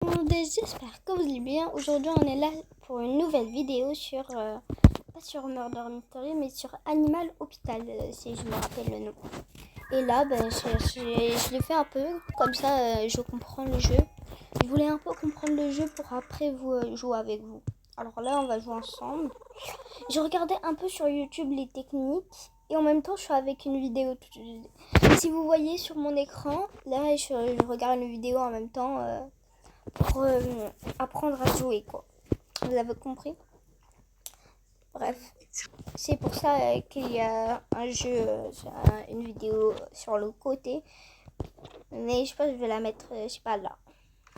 monde, j'espère que vous allez bien. Aujourd'hui on est là pour une nouvelle vidéo sur, pas sur Murder Mystery, mais sur Animal Hospital, si je me rappelle le nom. Et là, je l'ai fait un peu, comme ça je comprends le jeu. Je voulais un peu comprendre le jeu pour après vous jouer avec vous. Alors là on va jouer ensemble. Je regardais un peu sur YouTube les techniques. Et en même temps, je suis avec une vidéo. Si vous voyez sur mon écran, là, je regarde une vidéo en même temps pour apprendre à jouer, quoi. Vous avez compris? Bref, c'est pour ça qu'il y a un jeu, une vidéo sur le côté. Mais je pense que je vais la mettre, je sais pas, là.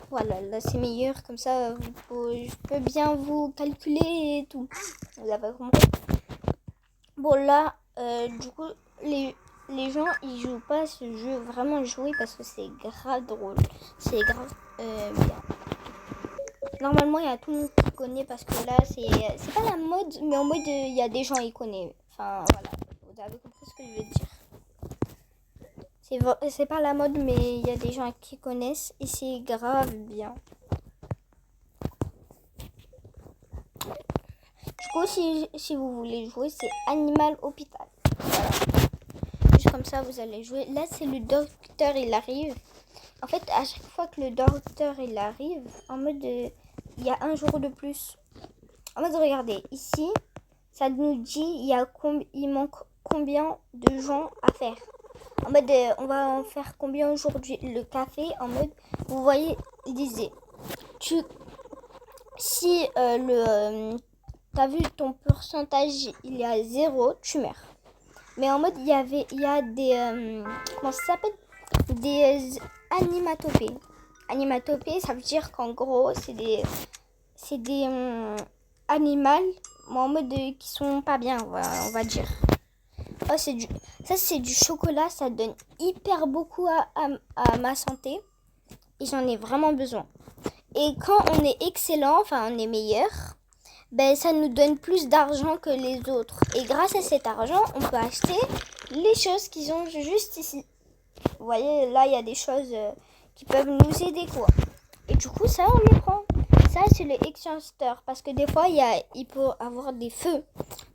Voilà, là c'est meilleur, comme ça, je peux bien vous calculer et tout. Vous avez compris? Bon, là, du coup, les gens, ils jouent pas à ce jeu vraiment jouer parce que c'est grave drôle. C'est grave bien. Normalement, il y a tout le monde qui connaît parce que là, c'est pas la mode, mais en mode, il y a des gens qui connaissent. Enfin, voilà, vous avez compris ce que je veux dire. C'est pas la mode, mais il y a des gens qui connaissent et c'est grave bien. Du coup, si vous voulez jouer, c'est Animal Hospital. Voilà. Juste comme ça, vous allez jouer. Là, c'est le docteur, il arrive. En fait, à chaque fois que le docteur, il arrive, en mode, il y a un jour de plus. En mode, regardez, ici, ça nous dit, il manque combien de gens à faire. En mode, on va en faire combien aujourd'hui. Le café, en mode, vous voyez, il disait, si t'as vu ton pourcentage, il est à 0, tu meurs. Mais en mode, il y a des, comment ça s'appelle? Des animatopées. Animatopées, ça veut dire qu'en gros, c'est des animaux, en mode qui sont pas bien, on va dire. Oh, ça, c'est du chocolat, ça donne hyper beaucoup à ma santé. Et j'en ai vraiment besoin. Et quand on est excellent, enfin on est meilleur, ben ça nous donne plus d'argent que les autres. Et grâce à cet argent, on peut acheter les choses qui sont juste ici. Vous voyez, là, il y a des choses qui peuvent nous aider, quoi. Et du coup, ça, on le prend. Ça, c'est le extincteur. Parce que des fois, il peut avoir des feux.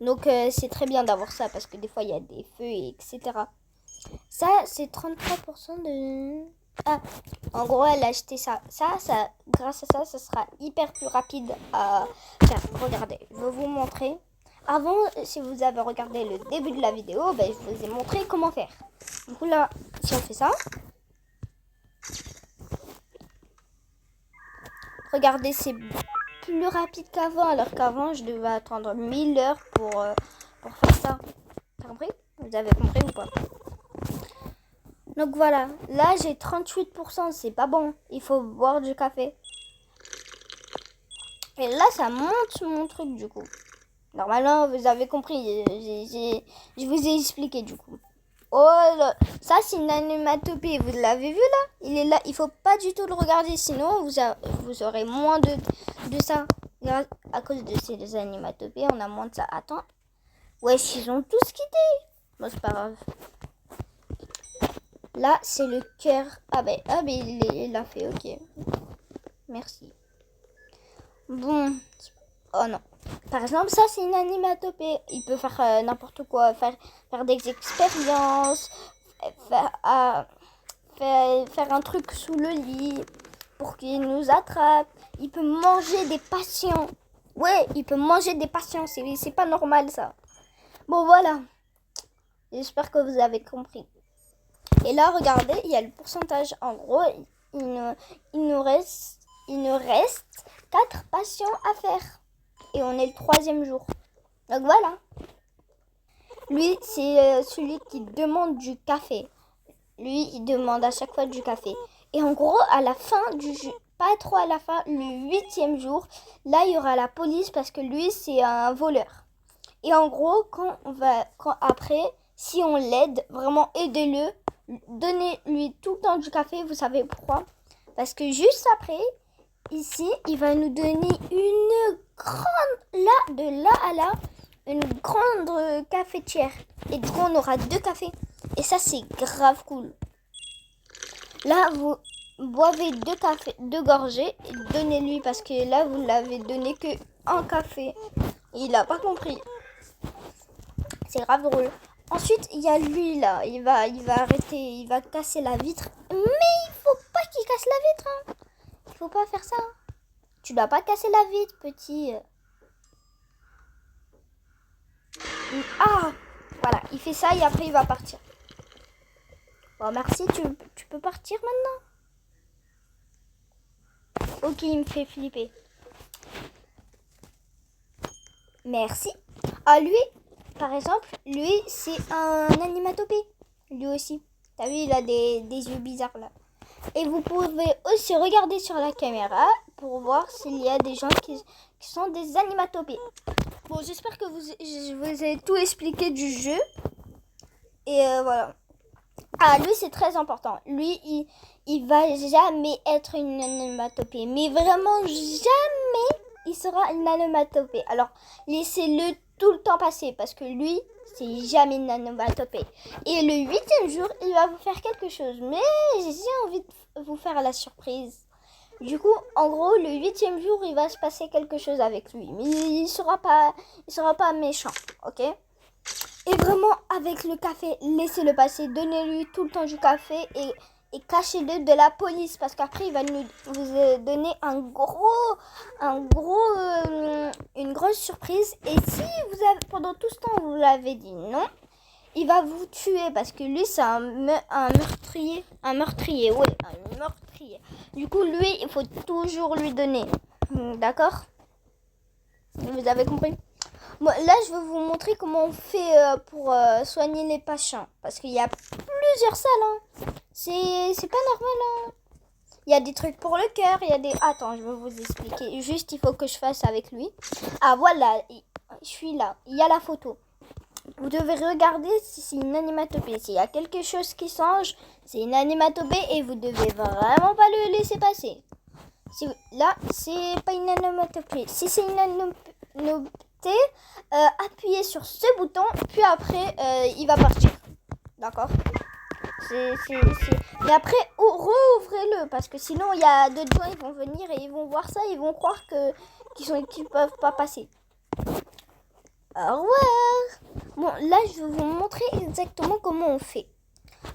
Donc, c'est très bien d'avoir ça. Parce que des fois, il y a des feux, etc. Ça, c'est 33% de... Ah, en gros, elle a acheté ça. Grâce à ça, ça sera hyper plus rapide à faire. Regardez, je vais vous montrer. Avant, si vous avez regardé le début de la vidéo, ben, je vous ai montré comment faire. Du coup, là, si on fait ça, regardez, c'est plus rapide qu'avant. Alors qu'avant, je devais attendre 1000 heures pour faire ça. T'as compris? Vous avez compris ou pas? Donc voilà, là j'ai 38%, c'est pas bon. Il faut boire du café. Et là, ça monte mon truc du coup. Normalement, vous avez compris. Je vous ai expliqué du coup. Oh là, ça c'est une animatopée. Vous l'avez vu là? Il est là. Il faut pas du tout le regarder, sinon vous aurez moins de ça. À cause de ces animatopées, on a moins de ça. Attends. Ouais, ils ont tous quitté. Bon, c'est pas grave. Là, c'est le cœur. Ah ben il l'a fait, ok. Merci. Bon. Oh non. Par exemple, ça, c'est une animatopée. Il peut faire n'importe quoi. Faire des expériences. Faire un truc sous le lit pour qu'il nous attrape. Il peut manger des patients. Ouais, il peut manger des patients. C'est pas normal, ça. Bon, voilà. J'espère que vous avez compris. Et là, regardez, il y a le pourcentage. En gros, il nous reste 4 patients à faire. Et on est le 3e jour. Donc voilà. Lui, c'est celui qui demande du café. Lui, il demande à chaque fois du café. Et en gros, à la fin pas trop à la fin, le 8e jour, là, il y aura la police parce que lui, c'est un voleur. Et en gros, après, si on l'aide, vraiment aidez-le. Donnez-lui tout le temps du café, vous savez pourquoi? Parce que juste après, ici, il va nous donner une grande, de là à là, une grande cafetière. Et du coup, on aura 2 cafés. Et ça, c'est grave cool. Là, boivez 2 gorgées, donnez-lui parce que là vous l'avez donné que un café. Il a pas compris. C'est grave drôle. Ensuite, il y a lui là, il va arrêter, il va casser la vitre. Mais il faut pas qu'il casse la vitre. Hein. Il faut pas faire ça. Tu dois pas casser la vitre, petit. Ah, voilà, il fait ça et après il va partir. Bon, merci, tu peux partir maintenant. Ok, il me fait flipper. Merci. Ah, lui, par exemple, lui, c'est un animatopée. Lui aussi. T'as vu, il a des yeux bizarres là. Et vous pouvez aussi regarder sur la caméra pour voir s'il y a des gens qui sont des animatopées. Bon, j'espère que je vous ai tout expliqué du jeu. Et voilà. Ah, lui, c'est très important. Lui, il va jamais être une onomatopée. Mais vraiment, jamais il sera une onomatopée. Alors, laissez-le tout le temps passer parce que lui, c'est jamais une onomatopée. Et le 8e jour, il va vous faire quelque chose. Mais j'ai envie de vous faire la surprise. Du coup, en gros, le 8e jour, il va se passer quelque chose avec lui. Mais il sera pas méchant, ok ? Et vraiment, avec le café, laissez-le passer. Donnez-lui tout le temps du café et cachez-le de la police. Parce qu'après, il va vous donner une grosse surprise. Et si pendant tout ce temps, vous l'avez dit non, il va vous tuer. Parce que lui, c'est un meurtrier. Un meurtrier. Du coup, lui, il faut toujours lui donner. D'accord ? Vous avez compris ? Bon, là, je vais vous montrer comment on fait pour soigner les patients. Parce qu'il y a plusieurs salles. Hein. C'est pas normal. Hein. Il y a des trucs pour le cœur. Il y a des... Attends, je vais vous expliquer. Juste, il faut que je fasse avec lui. Ah, voilà. Je suis là. Il y a la photo. Vous devez regarder si c'est une animatopée. S'il y a quelque chose qui change, c'est une animatopée et vous devez vraiment pas le laisser passer. Là, c'est pas une animatopée. Si c'est une animatopée, appuyez sur ce bouton, puis après, il va partir. D'accord ? Mais après, rouvrez-le, parce que sinon, il y a d'autres gens, ils vont venir et ils vont voir ça, ils vont croire qu'ils peuvent pas passer. Au revoir. Bon, là, je vais vous montrer exactement comment on fait.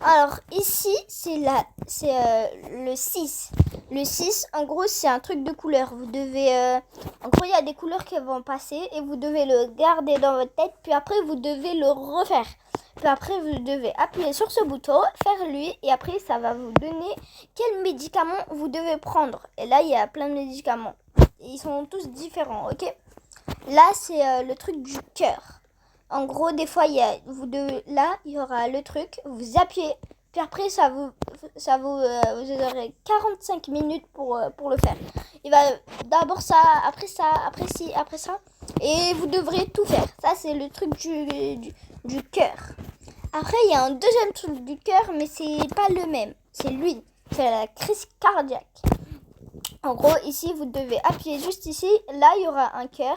Alors, ici, c'est le 6. Le 6, en gros, c'est un truc de couleur. Vous devez... en gros, il y a des couleurs qui vont passer et vous devez le garder dans votre tête. Puis après, vous devez le refaire. Puis après, vous devez appuyer sur ce bouton, faire lui. Et après, ça va vous donner quel médicament vous devez prendre. Et là, il y a plein de médicaments. Et ils sont tous différents, ok ? Là, c'est le truc du cœur. En gros, des fois, là, il y aura le truc, vous appuyez, puis après, vous aurez 45 minutes pour le faire. Il va d'abord ça, après ça, après ça, et vous devrez tout faire. Ça, c'est le truc du cœur. Après, il y a un deuxième truc du cœur, mais c'est pas le même. C'est lui, c'est la crise cardiaque. En gros, ici, vous devez appuyer juste ici. Là, il y aura un cœur.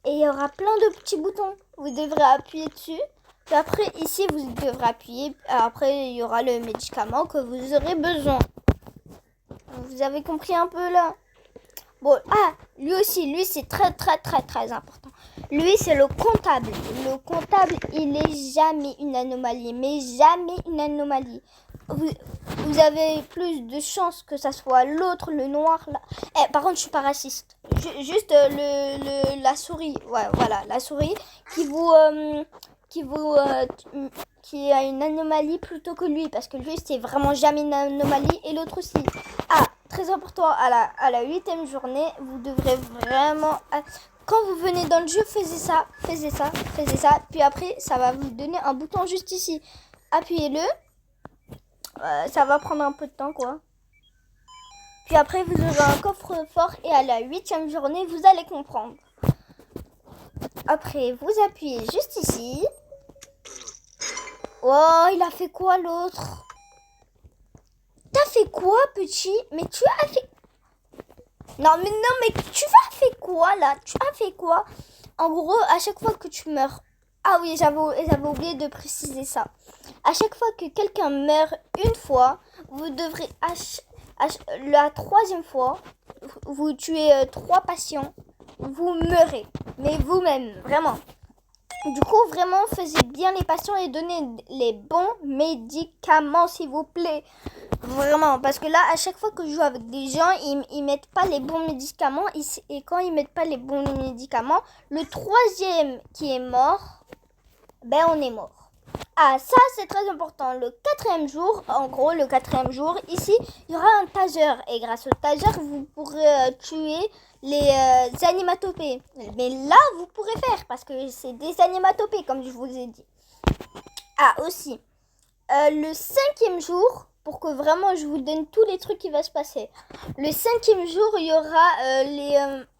Et il y aura plein de petits boutons. Vous devrez appuyer dessus. Puis après, ici, vous devrez appuyer. Après, il y aura le médicament que vous aurez besoin. Vous avez compris un peu là ? Bon, lui aussi, lui, c'est très, très, très, très important. Lui, c'est le comptable. Le comptable, il est jamais une anomalie. Mais jamais une anomalie. Vous avez plus de chances que ça soit l'autre, le noir là. Par contre, je suis pas raciste. Juste la souris. Ouais, voilà, la souris qui a une anomalie plutôt que lui, parce que lui c'est vraiment jamais une anomalie et l'autre aussi. Très important, à la 8e journée, vous devrez vraiment... Quand vous venez dans le jeu, faites ça, puis après, ça va vous donner un bouton juste ici. Appuyez-le. Ça va prendre un peu de temps, quoi. Puis après, vous aurez un coffre-fort et à la 8e journée, vous allez comprendre. Après, vous appuyez juste ici. Oh, il a fait quoi, l'autre ? T'as fait quoi, petit ? Mais tu as fait... Non, mais tu as fait quoi, là ? Tu as fait quoi ? En gros, à chaque fois que tu meurs... Ah oui, j'avais oublié de préciser ça. À chaque fois que quelqu'un meurt une fois, vous devrez La troisième fois, vous tuez 3 patients, vous meurez. Mais vous-même, vraiment. Du coup, vraiment, faites bien les patients et donnez les bons médicaments, s'il vous plaît. Vraiment, parce que là, à chaque fois que je joue avec des gens, ils mettent pas les bons médicaments. Et quand ils mettent pas les bons médicaments, le troisième qui est mort, ben on est mort. Ah, ça c'est très important. Le quatrième jour, en gros, le quatrième jour, ici, il y aura un taser. Et grâce au taser, vous pourrez tuer les animatopées. Mais là, vous pourrez faire, parce que c'est des animatopées, comme je vous ai dit. Ah, aussi, le cinquième jour, pour que vraiment je vous donne tous les trucs qui vont se passer. Le cinquième jour, il y aura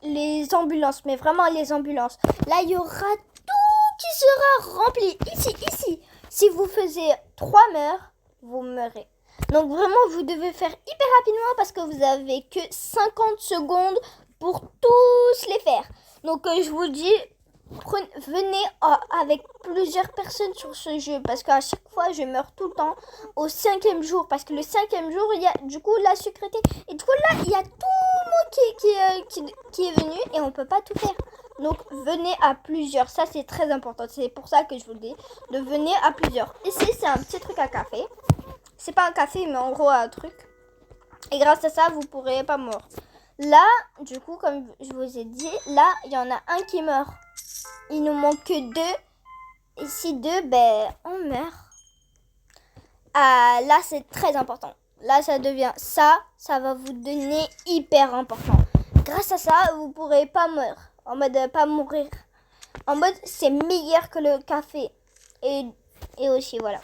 les ambulances, mais vraiment les ambulances. Là, il y aura tout qui sera rempli. Ici. Si vous faisiez 3 meurtres, vous meurrez. Donc vraiment, vous devez faire hyper rapidement parce que vous avez que 50 secondes pour tous les faire. Donc je vous dis, venez avec plusieurs personnes sur ce jeu parce qu'à chaque fois je meurs tout le temps au 5e jour parce que le 5e jour il y a du coup la secrétaire et du coup là il y a tout le monde qui est venu et on peut pas tout faire. Donc venez à plusieurs, ça c'est très important, c'est pour ça que je vous dis de venir à plusieurs. Ici c'est un petit truc à café, c'est pas un café mais en gros un truc et grâce à ça vous pourrez pas mourir. Là du coup comme je vous ai dit, là il y en a un qui meurt. Il nous manque que 2. Et si 2, ben, on meurt. Ah, là, c'est très important. Là, ça devient ça va vous donner hyper important. Grâce à ça, vous pourrez pas mourir. En mode, pas mourir. En mode, c'est meilleur que le café. Et aussi, voilà.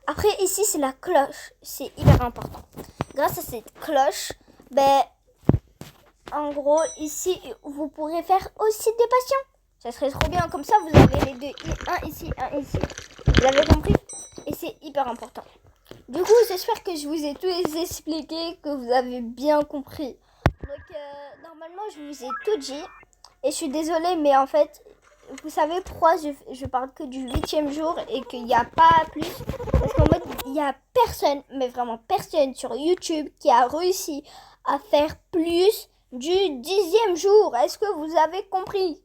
Après, ici, c'est la cloche. C'est hyper important. Grâce à cette cloche, ben, en gros, ici, vous pourrez faire aussi des patients. Ça serait trop bien, comme ça vous avez les deux, un ici, un ici. Vous avez compris? Et c'est hyper important. Du coup, j'espère que je vous ai tout expliqué, que vous avez bien compris. Donc, normalement, je vous ai tout dit. Et je suis désolée, mais en fait, vous savez pourquoi je parle que du 8e jour et qu'il n'y a pas plus? Parce qu'en mode, il n'y a personne, mais vraiment personne sur YouTube qui a réussi à faire plus du 10e jour. Est-ce que vous avez compris?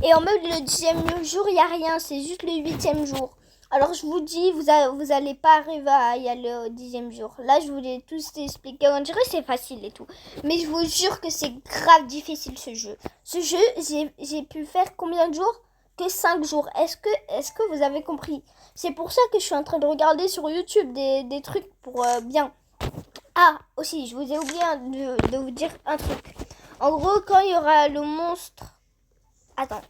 Et en mode le 10e jour, il n'y a rien, c'est juste le 8e jour. Alors je vous dis, vous allez pas arriver à y aller au 10e jour. Là, je vous l'ai tous expliqué. On dirait que c'est facile et tout. Mais je vous jure que c'est grave difficile ce jeu. Ce jeu, j'ai pu faire combien de jours? Que 5 jours. Est-ce que vous avez compris? C'est pour ça que je suis en train de regarder sur YouTube des trucs pour bien. Ah, aussi, je vous ai oublié de vous dire un truc. En gros, quand il y aura le monstre... Attends,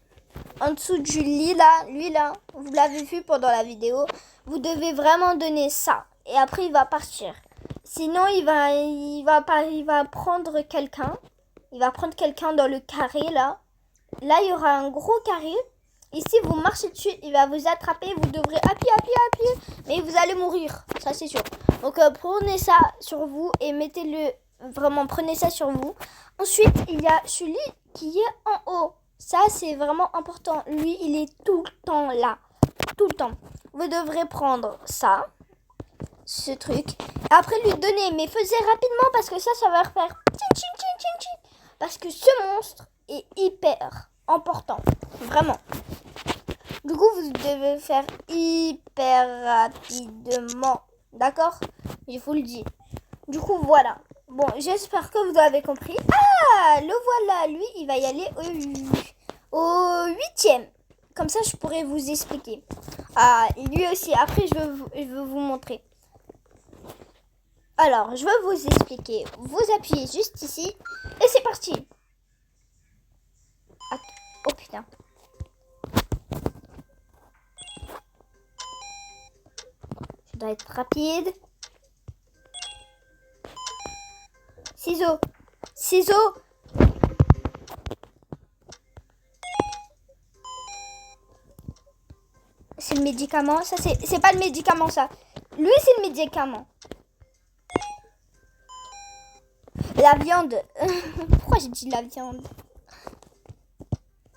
en dessous du lit là, lui là, vous l'avez vu pendant la vidéo, vous devez vraiment donner ça. Et après il va partir. Sinon il va prendre quelqu'un. Il va prendre quelqu'un dans le carré là. Là il y aura un gros carré. Ici vous marchez dessus, il va vous attraper. Vous devrez appuyer. Mais vous allez mourir, ça c'est sûr. Donc prenez ça sur vous et mettez-le, vraiment prenez ça sur vous. Ensuite il y a celui qui est en haut. Ça, c'est vraiment important. Lui, il est tout le temps là. Tout le temps. Vous devrez prendre ça, ce truc. Et après, lui donner. Mais faisez rapidement parce que ça va faire... Parce que ce monstre est hyper important. Vraiment. Du coup, vous devez faire hyper rapidement. D'accord? Je vous le dis. Du coup, voilà. Bon, j'espère que vous avez compris. Ah, le voilà. Lui, il va y aller au 8e. Comme ça, je pourrais vous expliquer. Ah, et lui aussi. Après, je veux vous montrer. Alors, je veux vous expliquer. Vous appuyez juste ici. Et c'est parti. Oh putain. Je dois être rapide. Ciseaux. C'est le médicament. Ça, c'est pas le médicament, ça. Lui, c'est le médicament. La viande. Pourquoi j'ai dit la viande?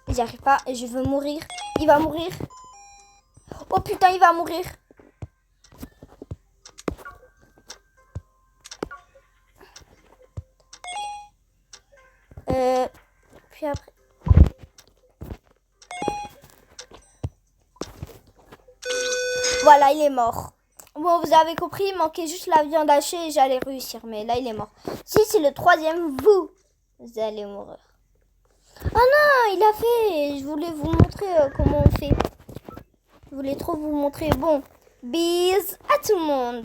J'y arrive pas. Je veux mourir. Il va mourir. Oh putain, il va mourir. Puis après... Voilà, il est mort. Bon, vous avez compris, il manquait juste la viande hachée et j'allais réussir. Mais là, il est mort. Si c'est le troisième, vous allez mourir. Oh non, il a fait. Je voulais vous montrer comment on fait. Je voulais trop vous montrer. Bon, bis à tout le monde.